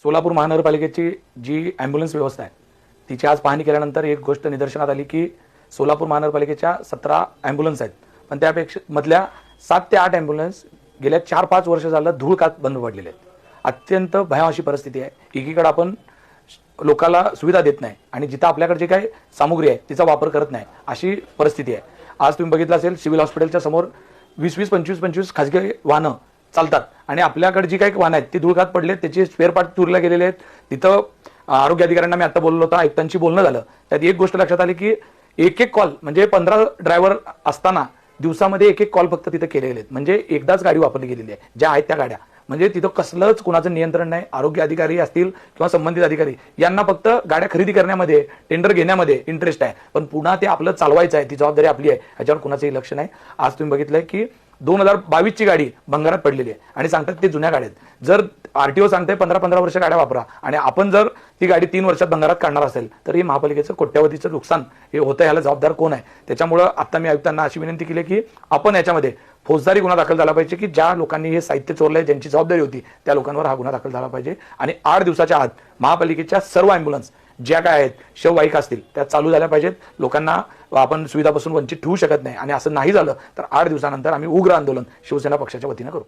सोलापूर महानगरपालिकेची जी ॲम्ब्युलन्स व्यवस्था आहे तिची आज पाहणी केल्यानंतर एक गोष्ट निदर्शनात आली की सोलापूर महानगरपालिकेच्या 17 ॲम्ब्युलन्स आहेत, पण त्यापेक्षा मधल्या 7 ते 8 ॲम्ब्युलन्स गेल्या 4-5 वर्ष झालं धूळ खात बंद पडलेले आहेत. अत्यंत भयावह अशी परिस्थिती आहे. एकीकडे आपण लोकांना सुविधा देत नाही आणि जिथं आपल्याकडे जे काही सामुग्री आहे तिचा वापर करत नाही अशी परिस्थिती आहे. आज तुम्ही बघितलं असेल सिव्हिल हॉस्पिटलच्या समोर 20-20, 25-25 खाजगी वाहनं चालतात आणि आपल्याकडे जी काही वाहनं आहेत ती धूळ खात पडले, त्याचे स्पेअर पार्ट चुरले गेलेले आहेत. तिथं आरोग्य अधिकाऱ्यांना मी आता बोललो होतो, आयुक्तांशी बोलणं झालं, त्यात एक गोष्ट लक्षात आली की एक कॉल म्हणजे 15 ड्रायव्हर असताना दिवसामध्ये एक कॉल फक्त तिथे केले गेलेत. म्हणजे एकदाच गाडी वापरली गेलेली आहे ज्या आहेत त्या गाड्या. म्हणजे तिथं कसलंच कुणाचं नियंत्रण नाही. आरोग्य अधिकारी असतील किंवा संबंधित अधिकारी यांना फक्त गाड्या खरेदी करण्यामध्ये, टेंडर घेण्यामध्ये इंटरेस्ट आहे, पण पुन्हा ते आपलं चालवायचं आहे, ती जबाबदारी आपली आहे, ह्याच्यावर कुणाचंही लक्ष नाही. आज तुम्ही बघितलंय की 2022 ची गाडी भंगारात पडलेली आहे आणि सांगतात ते जुन्या गाड्या आहेत. जर आरटीओ सांगते 15-15 वर्ष गाड्या वापरा आणि आपण जर ती गाडी 3 वर्षात भंगारात काढणार असेल तर हे महापालिकेचं कोट्यवधीचं नुकसान हे होतं. ह्याला जबाबदार कोण आहे? त्याच्यामुळं आता मी आयुक्तांना अशी विनंती केली की आपण याच्यामध्ये फौजदारी गुन्हा दाखल झाला पाहिजे की ज्या लोकांनी हे साहित्य चोरलंय, ज्यांची जबाबदारी होती त्या लोकांवर हा गुन्हा दाखल झाला पाहिजे आणि 8 दिवसाच्या आत महापालिकेच्या सर्व ॲम्ब्युलन्स ज्या काय आहेत शववाहिका असतील त्या चालू झाल्या पाहिजेत. लोकांना आपण सुविधापासून वंचित ठेवू शकत नाही आणि असं नाही झालं तर 8 दिवसानंतर आम्ही उग्र आंदोलन शिवसेना पक्षाच्या वतीनं करू.